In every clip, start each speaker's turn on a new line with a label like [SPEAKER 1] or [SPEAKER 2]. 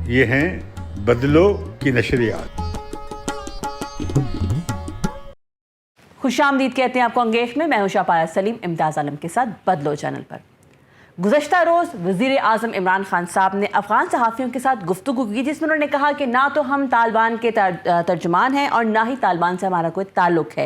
[SPEAKER 1] یہ ہیں بدلو کی نشریات۔
[SPEAKER 2] خوش آمدید کہتے ہیں آپ کو انگیخ میں۔ میں ہوں شاپارہ سلیم امتیاز عالم کے ساتھ بدلو چینل پر۔ گزشتہ روز وزیر اعظم عمران خان صاحب نے افغان صحافیوں کے ساتھ گفتگو کی، جس میں انہوں نے کہا کہ نہ تو ہم طالبان کے ترجمان ہیں اور نہ ہی طالبان سے ہمارا کوئی تعلق ہے۔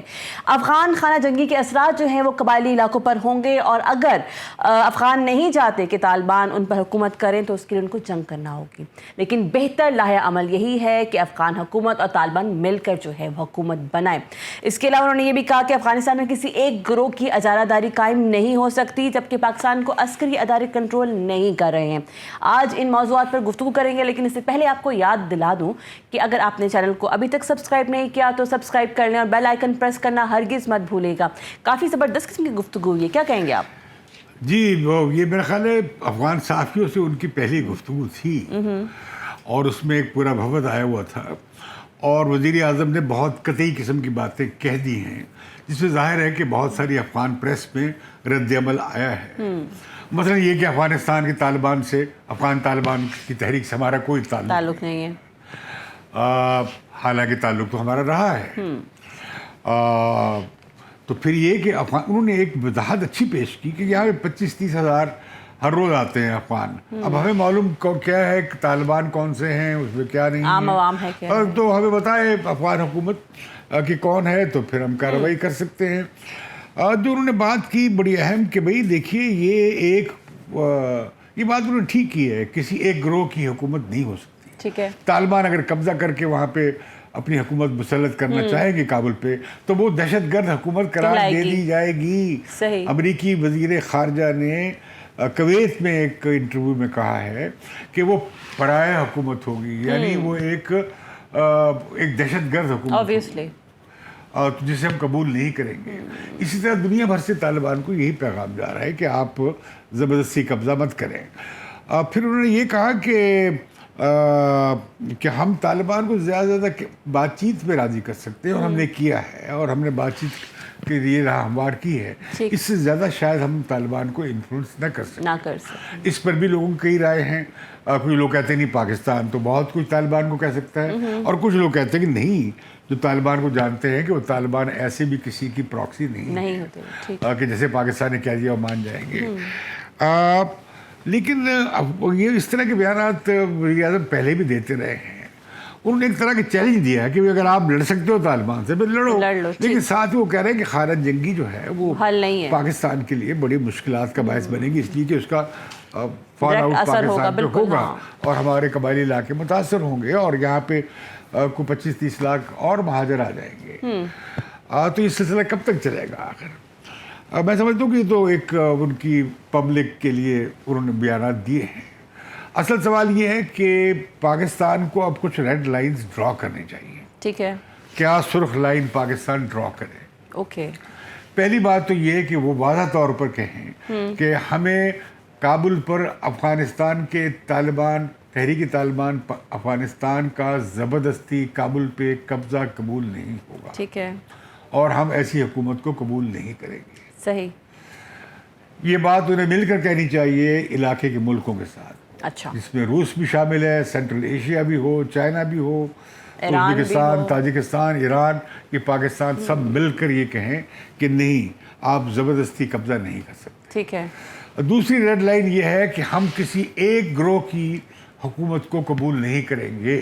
[SPEAKER 2] افغان خانہ جنگی کے اثرات جو ہیں وہ قبائلی علاقوں پر ہوں گے، اور اگر افغان نہیں چاہتے کہ طالبان ان پر حکومت کریں تو اس کے لیے ان کو جنگ کرنا ہوگی، لیکن بہتر لاہ عمل یہی ہے کہ افغان حکومت اور طالبان مل کر جو ہے وہ حکومت بنائیں۔ اس کے علاوہ انہوں نے یہ بھی کہا کہ افغانستان میں کسی ایک گروہ کی اجارہ داری قائم نہیں ہو سکتی، جبکہ پاکستان کو عسکری ادارے کنٹرول نہیں کر رہے ہیں۔ آج ان موضوعات پر گفتگو کریں گے، لیکن اس سے پہلے آپ کو یاد دلا دوں کہ اگر آپ نے چینل کو ابھی تک سبسکرائب نہیں کیا تو سبسکرائب کر لیں اور بیل آئیکن پریس کرنا ہرگز مت بھولے گا۔ کافی زبردست قسم کی گفتگو ہوئی ہے، کیا کہیں گے آپ؟
[SPEAKER 1] جی یہ میرا خیال ہے افغان صحافیوں سے ان کی پہلی گفتگو تھی، اور اس میں ایک پورا بھوت آیا ہوا تھا، اور وزیر اعظم نے بہت قطعی قسم کی باتیں کہہ دی ہیں، جس میں ظاہر ہے کہ بہت ساری افغان پریس میں رد عمل آیا ہے۔ مثلا یہ کہ افغانستان کے طالبان سے، افغان طالبان کی تحریک سے ہمارا کوئی تعلق
[SPEAKER 2] نہیں ہے،
[SPEAKER 1] حالانکہ تعلق تو ہمارا رہا ہے۔ تو پھر یہ کہ انہوں نے ایک وضاحت اچھی پیش کی کہ یہاں 25-30 ہزار ہر روز آتے ہیں افغان۔ اب ہمیں معلوم کیا ہے کہ طالبان کون سے ہیں، اس میں کیا نہیں
[SPEAKER 2] عام عوام ہے کیا،
[SPEAKER 1] تو ہمیں بتائے افغان حکومت کہ کون ہے، تو پھر ہم کارروائی کر سکتے ہیں۔ جو انہوں نے بات کی بڑی اہم کہ بھئی دیکھیے یہ بات انہوں نے ٹھیک کی ہے، کسی ایک گروہ کی حکومت نہیں ہو سکتی۔
[SPEAKER 2] ٹھیک ہے،
[SPEAKER 1] طالبان اگر قبضہ کر کے وہاں پہ اپنی حکومت مسلط کرنا چاہیں گے کابل پہ، تو وہ دہشت گرد حکومت قرار دے دی جائے گی۔
[SPEAKER 2] صحیح۔
[SPEAKER 1] امریکی وزیر خارجہ نے کویت میں ایک انٹرویو میں کہا ہے کہ وہ پرایا حکومت ہوگی، یعنی وہ ایک دہشت گرد حکومت
[SPEAKER 2] obviously،
[SPEAKER 1] جسے ہم قبول نہیں کریں گے۔ اسی طرح دنیا بھر سے طالبان کو یہی پیغام جا رہا ہے کہ آپ زبردستی قبضہ مت کریں۔ پھر انہوں نے یہ کہا کہ ہم طالبان کو زیادہ سے زیادہ بات چیت میں راضی کر سکتے ہیں، اور ہم نے کیا ہے، اور ہم نے بات چیت کے لیے راہ ہموار کی ہے۔ اس سے زیادہ شاید ہم طالبان کو انفلوئنس نہ کر سکیں۔ اس پر بھی لوگوں کی کئی رائے ہیں۔ کچھ لوگ کہتے ہیں نہیں، پاکستان تو بہت کچھ طالبان کو کہہ سکتا ہے، اور کچھ لوگ کہتے ہیں کہ نہیں، جو طالبان کو جانتے ہیں کہ وہ طالبان ایسے بھی کسی کی پراکسی نہیں ہوتے کہ جیسے پاکستان نے کہہ دیا وہ مان جائیں گے۔ لیکن یہ اس طرح کے بیانات وزیر اعظم پہلے بھی دیتے رہے ہیں۔ انہوں نے ایک طرح کے چیلنج دیا ہے کہ اگر آپ لڑ سکتے ہو طالبان سے، پھر لڑو، لیکن ساتھ وہ کہہ رہے ہیں کہ خانہ جنگی جو ہے وہ پاکستان کے لیے بڑی مشکلات کا باعث بنے گی، اس لیے کہ اس کا فال آؤٹ پاکستان پہ ہوگا، اور ہمارے قبائلی علاقے متاثر ہوں گے، اور یہاں پہ کو 25-30 لاکھ اور مہاجر آ جائیں گے۔ تو یہ سلسلہ کب تک چلے گا آخر؟ میں سمجھتا ہوں کہ تو ایک ان کی پبلک کے لیے انہوں نے بیانات دیے ہیں۔ اصل سوال یہ ہے کہ پاکستان کو اب کچھ ریڈ لائنز ڈرا کرنی چاہیے۔
[SPEAKER 2] ٹھیک ہے،
[SPEAKER 1] کیا سرخ لائن پاکستان ڈرا کرے؟
[SPEAKER 2] اوکے،
[SPEAKER 1] پہلی بات تو یہ ہے کہ وہ واضح طور پر کہیں کہ ہمیں کابل پر افغانستان کے طالبان، تحریک طالبان افغانستان کا زبردستی کابل پہ قبضہ قبول نہیں ہوگا۔
[SPEAKER 2] ٹھیک ہے،
[SPEAKER 1] اور ہم ایسی حکومت کو قبول نہیں کریں گے۔
[SPEAKER 2] صحیح،
[SPEAKER 1] یہ بات انہیں مل کر کہنی چاہیے علاقے کے ملکوں کے ساتھ،
[SPEAKER 2] اچھا،
[SPEAKER 1] جس میں روس بھی شامل ہے، سینٹرل ایشیا بھی ہو، چائنا بھی ہو، ازبکستان، تاجکستان، ایران، یہ پاکستان سب مل کر یہ کہیں کہ نہیں، آپ زبردستی قبضہ نہیں کر سکتے۔
[SPEAKER 2] ٹھیک ہے۔
[SPEAKER 1] دوسری ریڈ لائن یہ ہے کہ ہم کسی ایک گروہ کی حکومت کو قبول نہیں کریں گے۔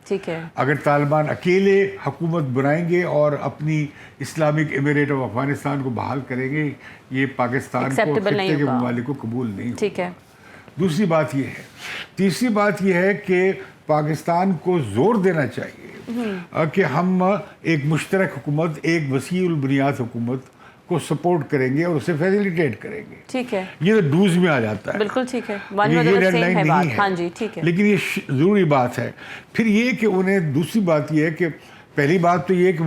[SPEAKER 2] ٹھیک ہے،
[SPEAKER 1] اگر طالبان اکیلے حکومت بنائیں گے اور اپنی اسلامک ایمریٹ آف افغانستان کو بحال کریں گے، یہ پاکستان کو خطے کے ممالک کو قبول نہیں ہوگا۔
[SPEAKER 2] ٹھیک ہے،
[SPEAKER 1] دوسری بات یہ ہے۔ تیسری بات یہ ہے کہ پاکستان کو زور دینا چاہیے کہ ہم ایک مشترک حکومت، ایک وسیع البنیاد حکومت کو سپورٹ کریں گے اور اسے فیسیلیٹیٹ کریں گے۔
[SPEAKER 2] ٹھیک ہے،
[SPEAKER 1] یہ ڈوز میں آ جاتا ہے،
[SPEAKER 2] بالکل ٹھیک ہے،
[SPEAKER 1] یہ ریڈ لائن نہیں ہے،
[SPEAKER 2] ہاں جی ٹھیک ہے،
[SPEAKER 1] لیکن یہ ضروری بات ہے۔ پھر یہ کہ انہیں دوسری بات یہ ہے کہ پہلی بات تو یہ کہ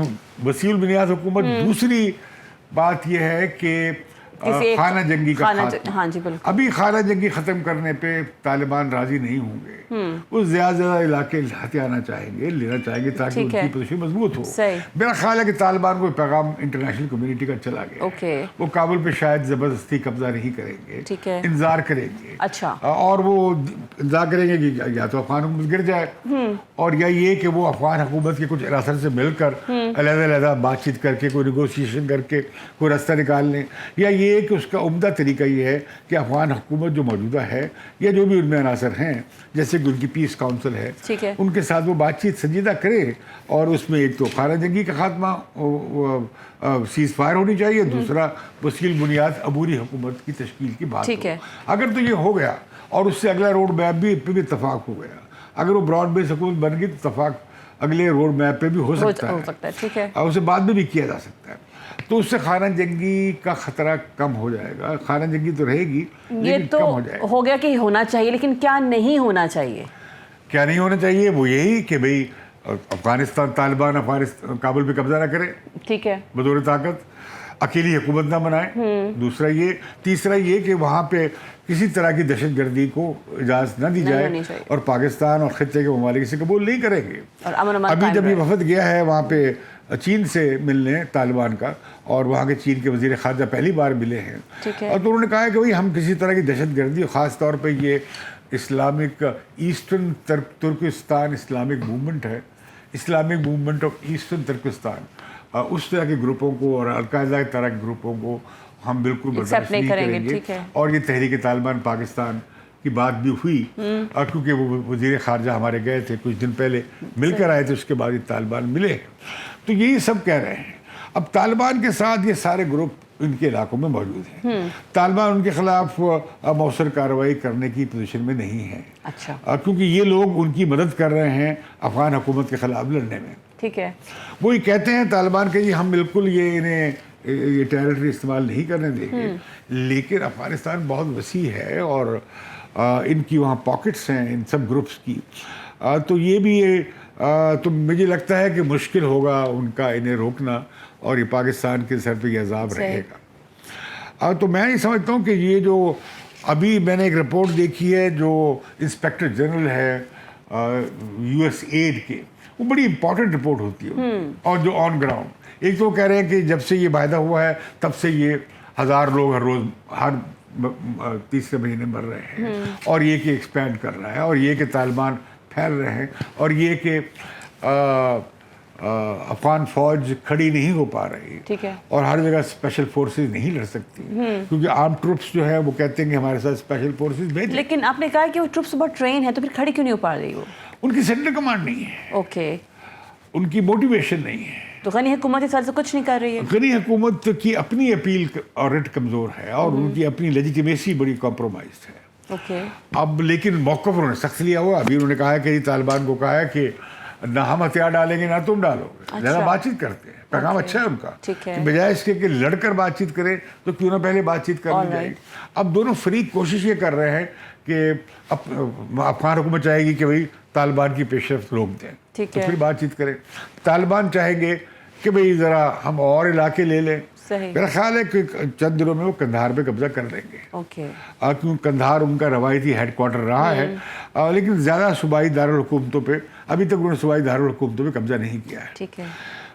[SPEAKER 1] وسیع البنیاد حکومت، دوسری بات یہ ہے کہ خانہ جنگی کا خاتمہ.
[SPEAKER 2] ہاں جی بالکل.
[SPEAKER 1] ابھی خانہ جنگی ختم کرنے پہ طالبان راضی نہیں ہوں گے, وہ زیادہ زیادہ علاقے ہتھیانا چاہیں گے, لینا چاہیں گے تاکہ ان کی پوزیشن مضبوط ہو. میرا خیال ہے کہ طالبان کو پیغام انٹرنیشنل کمیونٹی کا چلا گیا, وہ کابل پہ شاید زبردستی قبضہ نہیں کریں گے, انتظار کریں گے.
[SPEAKER 2] اچھا.
[SPEAKER 1] اور وہ انتظار کریں گے کہ یا تو افغان حکومت گر جائے, اور یا یہ کہ وہ افغان حکومت کے کچھ عناصر سے مل کر علیحدہ علیحدہ بات چیت کر کے کوئی نیگوسیشن کر کے کوئی راستہ نکال لیں, یا یہ کہ اس کا عمدہ طریقہ یہ ہے کہ افغان حکومت جو موجودہ ہے یا جو بھی ان میں عناصر ہیں, جیسے کہ ان کی پیس کاؤنسل ہے, ان کے ساتھ وہ بات چیت سنجیدہ کرے, اور اس میں ایک تو خانہ جنگی کا خاتمہ سیز فائر ہونی چاہیے, دوسرا وسیل بنیاد عبوری حکومت کی تشکیل کی بات ہو. اگر تو یہ ہو گیا اور اس سے اگلا روڈ میپ بھی پہ بھی اتفاق ہو گیا, اگر وہ براڈ بیس حکومت بن گئی تو اتفاق اگلے روڈ میپ پہ بھی ہو سکتا ہے, اور اسے بعد میں بھی کیا جا سکتا ہے. تو اس سے خانہ جنگی کا خطرہ کم ہو جائے گا. خانہ جنگی تو رہے گی لیکن کم ہو جائے گا.
[SPEAKER 2] ہو گیا کہ ہونا چاہیے, لیکن کیا نہیں ہونا چاہیے؟
[SPEAKER 1] کیا نہیں ہونا چاہیے وہ یہی کہ بھئی افغانستان طالبان کابل پہ قبضہ نہ کرے, ٹھیک ہے, بطور طاقت اکیلی حکومت نہ بنائے. دوسرا یہ, تیسرا یہ کہ وہاں پہ کسی طرح کی دہشت گردی کو اجازت نہ دی جائے, اور پاکستان اور خطے کے ممالک اسے قبول نہیں کریں گے. ابھی جب یہ وفد گیا ہے وہاں پہ چین سے ملنے طالبان کا, اور وہاں کے چین کے وزیر خارجہ پہلی بار ملے ہیں, اور تو انہوں نے کہا ہے کہ بھئی ہم کسی طرح کی دہشت گردی, خاص طور پہ یہ Islamic Eastern Turkestan Islamic Movement ہے, Islamic Movement of Eastern Turkestan, اس طرح کے گروپوں کو اور القاعدہ کی طرح کے گروپوں کو ہم بالکل برداشت نہیں کریں گے. اور یہ تحریک طالبان پاکستان کی بات بھی ہوئی, کیونکہ وہ وزیر خارجہ ہمارے گئے تھے کچھ دن پہلے, مل کر آئے تھے, اس کے بعد یہ طالبان ملے. تو یہی سب کہہ رہے ہیں. اب طالبان کے ساتھ یہ سارے گروپ ان کے علاقوں میں موجود ہیں. طالبان ان کے خلاف مؤثر کارروائی کرنے کی پوزیشن میں نہیں ہے, کیونکہ یہ لوگ ان کی مدد کر رہے ہیں افغان حکومت کے خلاف لڑنے میں. ٹھیک ہے, وہ یہ کہتے ہیں طالبان کہ جی ہم بالکل انہیں یہ ٹیریٹری استعمال نہیں کرنے دیں گے, لیکن افغانستان بہت وسیع ہے اور ان کی وہاں پاکٹس ہیں ان سب گروپس کی, تو یہ بھی تو مجھے لگتا ہے کہ مشکل ہوگا ان کا انہیں روکنا, اور یہ پاکستان کے سر پہ یہ عذاب رہے گا. تو میں یہ سمجھتا ہوں کہ یہ جو ابھی میں نے ایک رپورٹ دیکھی ہے جو انسپیکٹر جنرل ہے یو ایس ایڈ کے, وہ بڑی امپورٹنٹ رپورٹ ہوتی ہے, اور جو آن گراؤنڈ, ایک تو کہہ رہے ہیں کہ جب سے یہ معاہدہ ہوا ہے تب سے یہ 1000 لوگ ہر روز ہر تیسرے مہینے مر رہے ہیں, اور یہ کہ ایکسپینڈ کر رہا ہے, اور یہ کہ طالبان پھیل رہے ہیں, اور یہ کہ افغان فوج کھڑی نہیں ہو پا رہی, اور ہر جگہ اسپیشل فورسز نہیں لڑ سکتی, کیونکہ آرم ٹروپس جو ہے وہ کہتے ہیں کہ ہمارے ساتھ اسپیشل فورسز بھیجیں.
[SPEAKER 2] لیکن آپ نے کہا کہ وہ ٹروپس بہت ٹرین ہے, تو پھر کھڑی کیوں نہیں ہو پا رہی؟ وہ
[SPEAKER 1] ان کی سینٹرل کمانڈ نہیں ہے, اوکے, ان کی موٹیویشن نہیں ہے.
[SPEAKER 2] تو غنی حکومت اس سے کچھ نہیں کر رہی ہے.
[SPEAKER 1] غنی حکومت کی اپنی اپیل اور ریٹ کمزور ہے, اور ان کی اپنی لیجیٹیمیسی بڑی کمپرومائزڈ ہے. اب لیکن موقف انہوں نے سخت لیا ہوا. ابھی انہوں نے کہا ہے کہ طالبان کو کہا ہے کہ نہ ہم ہتھیار ڈالیں گے نہ تم ڈالو گے, زیادہ بات چیت کرتے ہیں. پیغام اچھا ہے ان کا, کہ بجائے اس کے کہ لڑ کر بات چیت کرے تو کیوں نہ پہلے بات چیت کر لی جائے. اب دونوں فریق کوشش یہ کر رہے ہیں کہ افغان حکومت چاہے گی کہ بھئی طالبان کی پیش رفت روک دیں, تو پھر بات چیت کریں. طالبان چاہیں گے کہ بھئی ذرا ہم اور علاقے لے لیں. میرا خیال ہے کہ چند دنوں میں وہ قندھار پہ قبضہ کر لیں گے, کیونکہ قندھار ان کا روایتی ہیڈ کوارٹر رہا ہے, لیکن زیادہ صوبائی دارالحکومتوں پہ ابھی تک انہوں نے صوبائی دارالحکومتوں پہ قبضہ نہیں کیا ہے.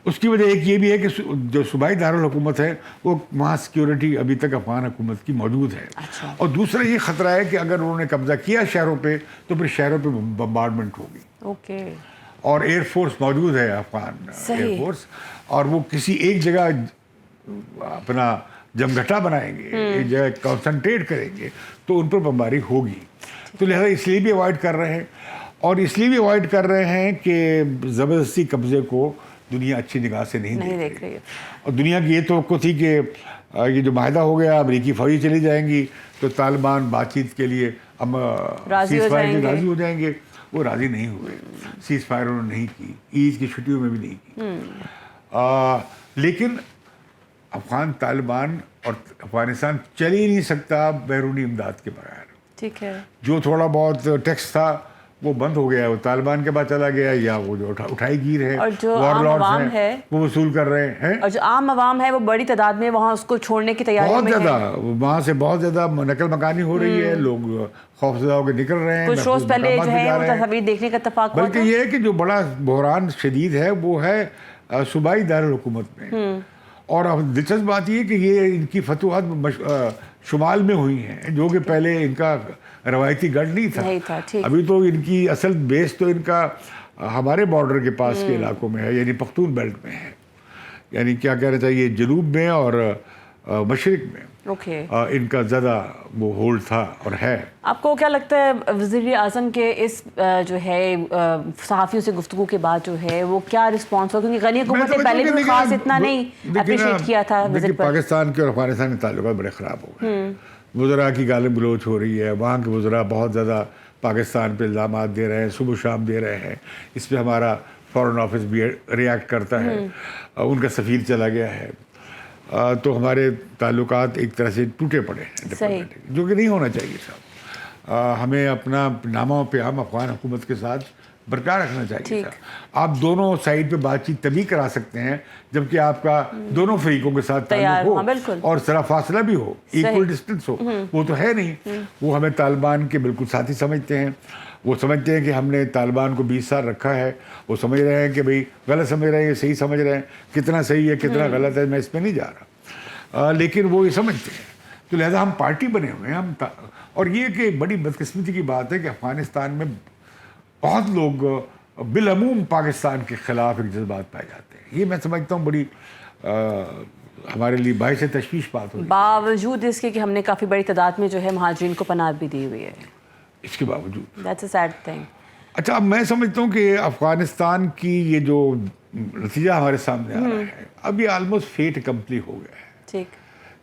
[SPEAKER 1] اس کی وجہ ایک یہ بھی ہے کہ جو صوبائی دارالحکومت ہے وہ وہاں سیکیورٹی ابھی تک افغان حکومت کی موجود ہے. اور دوسرا یہ خطرہ ہے کہ اگر انہوں نے قبضہ کیا شہروں پہ تو پھر شہروں پہ بمبارڈمنٹ ہوگی, اور ایئر فورس موجود ہے افغان ایئر فورس, اور وہ کسی ایک جگہ اپنا جمگھٹا بنائیں گے, ایک جگہ کنسنٹریٹ کریں گے تو ان پر بمباری ہوگی. تو لہذا اس لیے بھی اوائڈ کر رہے ہیں, اور اس لیے بھی اوائڈ کر رہے ہیں کہ زبردستی قبضے کو دنیا اچھی نگاہ سے نہیں دیکھ رہی ہے. اور دنیا کی یہ توقع تھی کہ یہ جو معاہدہ ہو گیا امریکی فوجی چلی جائیں گی تو طالبان بات چیت کے لیے سیز فائر کے راضی ہو جائیں گے. وہ راضی نہیں ہوئے, سیز فائر انہوں نے نہیں کی, عید کی چھٹیوں میں بھی نہیں کی. لیکن افغان طالبان اور افغانستان چل ہی نہیں سکتا بیرونی امداد کے بغیر. جو تھوڑا بہت ٹیکس تھا وہ بند ہو گیا, وہ طالبان کے بعد چلا گیا, یا وہ جو اٹھائی گیر ہے,
[SPEAKER 2] اور جو عام عوام ہے
[SPEAKER 1] وہ وصول کر رہے ہیں,
[SPEAKER 2] اور جو عام عوام ہے وہ بڑی تعداد میں وہاں اس کو چھوڑنے کی تیاری
[SPEAKER 1] بہت زیادہ, وہاں سے بہت زیادہ نقل مکانی ہو رہی ہے, لوگ خوفزدہ ہو کے نکل رہے ہیں.
[SPEAKER 2] کچھ روز پہلے جو ہے وہ تصاویر دیکھنے کا اتفاق ہوا,
[SPEAKER 1] بلکہ یہ ہے کہ جو بڑا بحران شدید ہے وہ ہے صوبائی دارالحکومت میں. اور اب دلچسپ بات یہ کہ یہ ان کی فتوحات شمال میں ہوئی ہیں, جو کہ پہلے ان کا روایتی گڑھ نہیں تھا. ابھی تو ان کی اصل بیس تو ان کا ہمارے بارڈر کے پاس کے علاقوں میں ہے, یعنی پختون بیلٹ میں ہے, یعنی کیا کہنا چاہیے جنوب میں اور مشرق میں ان کا زیادہ وہ ہولڈ تھا اور ہے.
[SPEAKER 2] آپ کو کیا لگتا ہے وزیر اعظم کے اس جو ہے صحافیوں سے گفتگو کے بعد جو ہے وہ کیا رسپانس ہو, کیونکہ غنی حکومت نے پہلے بھی خاص اتنا نہیں اپریشیٹ کیا تھا وزٹ پر.
[SPEAKER 1] پاکستان کے اور افغانستان کے تعلقات بڑے خراب ہو گئے, وزراء کی گالم گلوچ ہو رہی ہے, وہاں کے وزراء بہت زیادہ پاکستان پہ الزامات دے رہے ہیں, صبح شام دے رہے ہیں. اس پہ ہمارا فارن آفس بھی ریئیکٹ کرتا ہے, ان کا سفیر چلا گیا ہے, تو ہمارے تعلقات ایک طرح سے ٹوٹے پڑے ہیں, جو کہ نہیں ہونا چاہیے صاحب. ہمیں اپنا نامہ پیام افغان حکومت کے ساتھ برقرار رکھنا چاہیے تھا. آپ دونوں سائڈ پہ بات چیت تبھی کرا سکتے ہیں جبکہ آپ کا دونوں فریقوں کے ساتھ تعلق ہو اور ذرا فاصلہ بھی ہو, ایکول ڈسٹینس ہو. وہ تو ہے نہیں. وہ ہمیں طالبان کے بالکل ساتھی سمجھتے ہیں. وہ سمجھتے ہیں کہ ہم نے طالبان کو 20 سال رکھا ہے. وہ سمجھ رہے ہیں کہ بھئی غلط سمجھ رہے ہیں, صحیح سمجھ رہے ہیں, کتنا صحیح ہے کتنا غلط ہے میں اس پہ نہیں جا رہا, لیکن وہ یہ سمجھتے ہیں. تو لہذا ہم پارٹی بنے ہوئے ہیں ہم. اور یہ کہ بڑی بدقسمتی کی بات ہے کہ افغانستان میں بہت لوگ بالعموم پاکستان کے خلاف ایک جذبات پائے جاتے ہیں. یہ میں سمجھتا ہوں بڑی ہمارے لیے باعث تشویش بات ہوئی,
[SPEAKER 2] باوجود اس کے کہ ہم نے کافی بڑی تعداد میں جو ہے مہاجرین کو پناہ بھی دی ہوئی ہے.
[SPEAKER 1] اس کے باوجود
[SPEAKER 2] That's a sad thing.
[SPEAKER 1] اچھا, اب میں سمجھتا ہوں کہ افغانستان کی یہ جو نتیجہ ہمارے سامنے آ رہا ہے, اب یہ آلموسٹ فیٹ کمپلی ہو گیا ہے.
[SPEAKER 2] ٹھیک,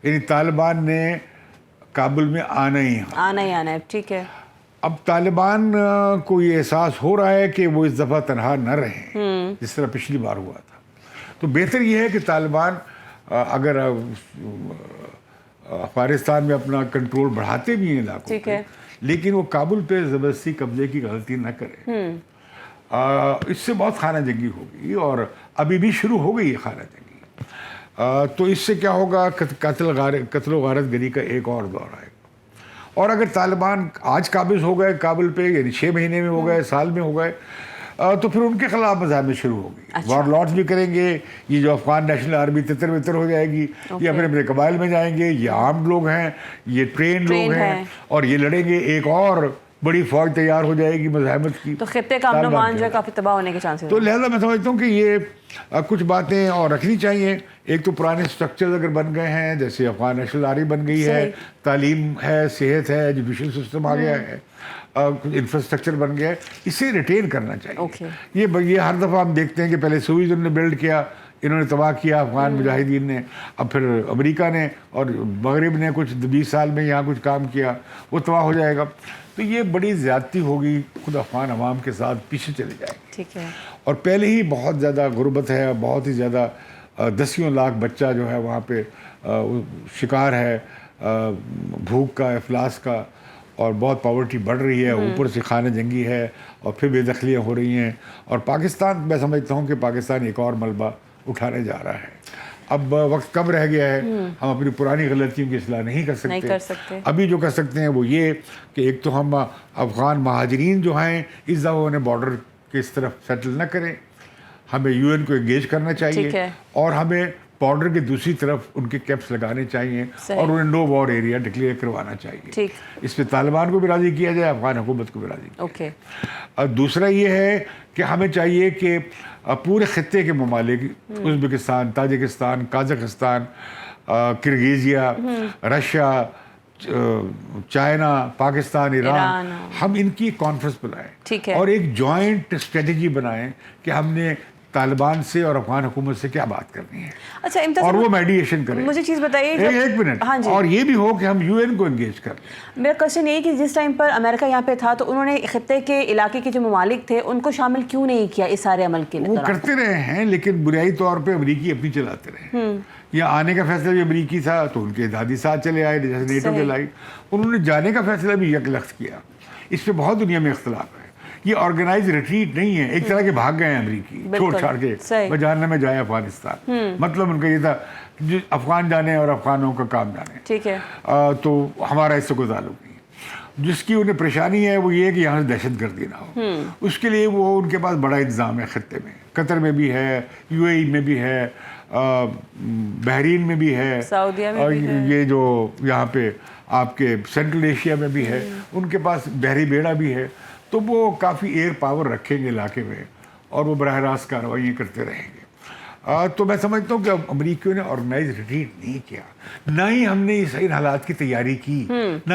[SPEAKER 1] یعنی طالبان نے کابل میں آنا ہی
[SPEAKER 2] ہے. ٹھیک ہے.
[SPEAKER 1] اب طالبان کو یہ احساس ہو رہا ہے کہ وہ اس دفعہ تنہا نہ رہیں جس طرح پچھلی بار ہوا تھا. تو بہتر یہ ہے کہ طالبان اگر افغانستان میں اپنا کنٹرول بڑھاتے بھی ہیں علاقوں پہ, لیکن وہ کابل پہ زبردستی قبضے کی غلطی نہ کرے. اس سے بہت خانہ جنگی ہوگی, اور ابھی بھی شروع ہو گئی ہے خانہ جنگی. تو اس سے کیا ہوگا, قتل و غارت گری کا ایک اور دور آئے گا. اور اگر طالبان آج قابض ہو گئے کابل پہ, یعنی 6 مہینے میں ہو گئے, سال میں ہو گئے, تو پھر ان کے خلاف مزاحمت شروع ہوگی. وار لارڈز بھی کریں گے, یہ جو افغان نیشنل آرمی تتر بتر ہو جائے گی, یہ اپنے اپنے قبائل میں جائیں گے, یہ آرمڈ لوگ ہیں, یہ ٹرین لوگ ہیں, اور یہ لڑیں گے. ایک اور بڑی فوج تیار ہو جائے گی مزاحمت کی.
[SPEAKER 2] تو خطے کا امن و امان جو ہے کافی تباہ ہونے کے چانسز.
[SPEAKER 1] تو لہذا میں سمجھتا ہوں کہ یہ کچھ باتیں اور رکھنی چاہیے. ایک تو پرانے اسٹرکچرز اگر بن گئے ہیں, جیسے افغان نیشنل آرمی بن گئی ہے, تعلیم ہے, صحت ہے, ایجوکیشن سسٹم آ گیا ہے, کچھ انفراسٹرکچر بن گیا ہے, اسے ریٹین کرنا چاہیے. یہ ہر دفعہ ہم دیکھتے ہیں کہ پہلے سوئیز انہوں نے بلڈ کیا, انہوں نے تباہ کیا افغان مجاہدین نے, اب پھر امریکہ نے اور مغرب نے کچھ 20 سال میں یہاں کچھ کام کیا, وہ تباہ ہو جائے گا. تو یہ بڑی زیادتی ہوگی, خود افغان عوام کے ساتھ پیچھے چلے جائیں گے.
[SPEAKER 2] ٹھیک ہے.
[SPEAKER 1] اور پہلے ہی بہت زیادہ غربت ہے, بہت ہی زیادہ دسیوں لاکھ بچہ جو ہے وہاں پہ شکار ہے بھوک کا, افلاس کا, اور بہت پاورٹی بڑھ رہی ہے, اوپر سے خانہ جنگی ہے, اور پھر بے دخلیاں ہو رہی ہیں. اور پاکستان, میں سمجھتا ہوں کہ پاکستان ایک اور ملبہ اٹھانے جا رہا ہے. اب وقت کم رہ گیا ہے, ہم اپنی پرانی غلطیوں کی اصلاح نہیں کر سکتے. ابھی جو کر سکتے ہیں وہ یہ کہ ایک تو ہم افغان مہاجرین جو ہیں اس دفعہ انہیں بارڈر کے اس طرف سیٹل نہ کریں, ہمیں UN کو انگیج کرنا چاہیے, اور ہمیں بارڈر کے دوسری طرف ان کے کیمپس لگانے چاہیے, اور انہیں نو وار ایریا ڈکلیئر کروانا چاہیے. اس پہ طالبان کو بھی راضی کیا جائے, افغان حکومت کو بھی راضی کیا جائے. دوسرا یہ ہے کہ ہمیں چاہیے کہ پورے خطے کے ممالک, Uzbekistan, Tajikistan, Kazakhstan, Kyrgyzia, Russia, China, Pakistan, Iran, ہم ان کی کانفرنس بلائیں اور ایک جوائنٹ اسٹریٹجی بنائیں کہ ہم نے طالبان سے اور افغان حکومت سے کیا بات کرنی ہے.
[SPEAKER 2] اچھا,
[SPEAKER 1] اور وہ میڈیشن کریں.
[SPEAKER 2] مجھے چیز بتائیے,
[SPEAKER 1] ایک منٹ, اور یہ بھی ہو کہ ہم UN کو انگیج کریں.
[SPEAKER 2] میرا کوشچن یہ کہ جس ٹائم پر امریکہ یہاں پہ تھا تو انہوں نے خطے کے علاقے کے جو ممالک تھے ان کو شامل کیوں نہیں کیا اس سارے عمل کے لیے؟
[SPEAKER 1] وہ کرتے رہے ہیں, لیکن بنیادی طور پہ امریکی اپنی چلاتے رہے. یا آنے کا فیصلہ بھی امریکی تھا تو ان کے اتحادی ساتھ چلے آئے, جیسے نیٹو کے لائٹ. انہوں نے جانے کا فیصلہ بھی یک لخت کیا. اس پہ بہت دنیا میں اختلاف ہے. یہ آرگنائز ریٹریٹ نہیں ہے، ایک طرح کے بھاگ گئے ہیں امریکی چھوڑ چھاڑ کے، میں جاننے میں جائے افغانستان، مطلب ان کا یہ تھا افغان جانے اور افغانوں کا کام جانے،
[SPEAKER 2] ٹھیک ہے،
[SPEAKER 1] تو ہمارا اس سے کوئی تعلق نہیں۔ جس کی انہیں پریشانی ہے وہ یہ ہے کہ یہاں سے دہشت گردی نہ ہو، اس کے لیے وہ ان کے پاس بڑا انتظام ہے خطے میں، قطر میں بھی ہے، یو اے ای میں بھی ہے، بحرین میں بھی ہے،
[SPEAKER 2] سعودیہ میں بھی ہے،
[SPEAKER 1] یہ جو یہاں پہ آپ کے سینٹرل ایشیا میں بھی ہے، ان کے پاس بحری بیڑا بھی ہے، تو وہ کافی ایئر پاور رکھیں گے علاقے میں اور وہ براہ راست کارروائیاں کرتے رہیں گے۔ تو میں سمجھتا ہوں کہ امریکیوں نے آرگنائز ریٹریٹ نہیں کیا، نہ ہی ہم نے اس ان حالات کی تیاری کی، نہ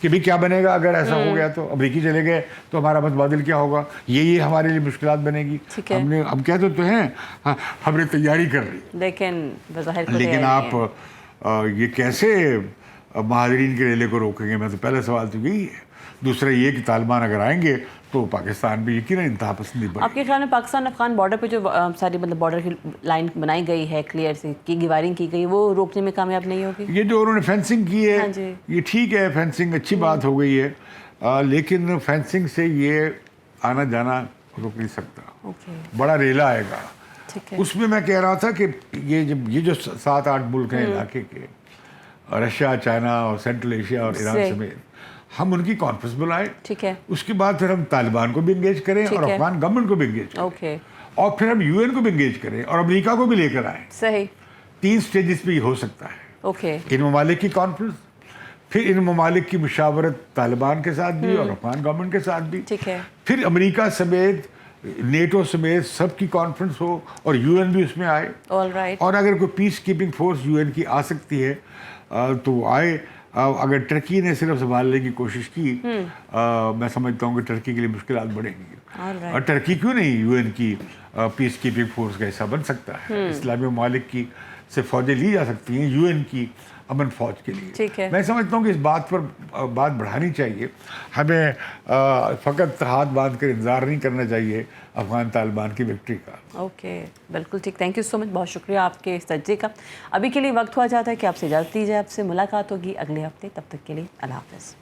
[SPEAKER 1] کہ بھی کیا بنے گا اگر ایسا ہو گیا تو امریکی چلے گئے تو ہمارا متبادل کیا ہوگا، یہ ہمارے لیے مشکلات بنے گی۔ ہم کہتے تو ہیں ہم نے تیاری کر لی، لیکن آپ یہ کیسے مہاجرین کے ریلے کو روکیں گے؟ میں تو پہلا سوال تو یہی ہے۔ دوسرا یہ کہ طالبان اگر آئیں گے تو پاکستان بھی یقیناً انتہا پسندی بڑھے۔
[SPEAKER 2] آپ کے خیال میں پاکستان افغان بارڈر پہ جو ساری مطلب بارڈر کی لائن بنائی گئی ہے کلیئر سے کی وائرنگ کی گئی، وہ روکنے میں کامیاب نہیں ہوگی؟
[SPEAKER 1] یہ جو انہوں نے فینسنگ کی ہے یہ ٹھیک ہے، فینسنگ اچھی بات ہو گئی ہے، لیکن فینسنگ سے یہ آنا جانا روک نہیں سکتا، بڑا ریلا آئے گا۔ اس میں کہہ رہا تھا کہ یہ جو 7-8 ملک ہیں علاقے کے، رشیا، چائنا اور سینٹرل ایشیا اور ایران سمیت، ہم ان کی کانفرنس بلائیں،
[SPEAKER 2] ٹھیک ہے،
[SPEAKER 1] اس کے بعد پھر ہم طالبان کو بھی انگیج کریں اور افغان گورنمنٹ کو بھی انگیج کریں، اور پھر ہم یو این کو بھی انگیج کریں اور امریکہ کو بھی لے کر آئیں۔
[SPEAKER 2] صحیح،
[SPEAKER 1] 3 سٹیجز پہ یہ ہو سکتا ہے، ان ممالک کی کانفرنس، پھر ان ممالک کی مشاورت طالبان کے ساتھ بھی اور افغان گورنمنٹ کے ساتھ بھی، پھر امریکہ سمیت نیٹو سمیت سب کی کانفرنس ہو اور یو این بھی اس میں آئے، اور اگر کوئی peace keeping force U N کی آ سکتی ہے تو آئے۔ اگر ٹرکی نے صرف سنبھالنے کی کوشش کی، میں سمجھتا ہوں کہ ٹرکی کے لیے مشکلات بڑھیں گی، اور ٹرکی کیوں نہیں یو این کی پیس کیپنگ فورس کا حصہ بن سکتا ہے؟ اسلامی ممالک کی سے فوجیں لی جا سکتی ہیں یو این کی امن فوج کے لیے۔ میں سمجھتا ہوں کہ اس بات پر بات بڑھانی چاہیے، ہمیں فقط ہاتھ باندھ کر انتظار نہیں کرنا چاہیے افغان طالبان کی وکٹری کا۔
[SPEAKER 2] اوکے، بالکل ٹھیک، تھینک یو سو مچ، بہت شکریہ آپ کے اس تجزیے کا۔ ابھی کے لیے وقت ہوا جاتا ہے کہ آپ سے اجازت دی جائے، آپ سے ملاقات ہوگی اگلے ہفتے، تب تک کے لیے اللہ حافظ۔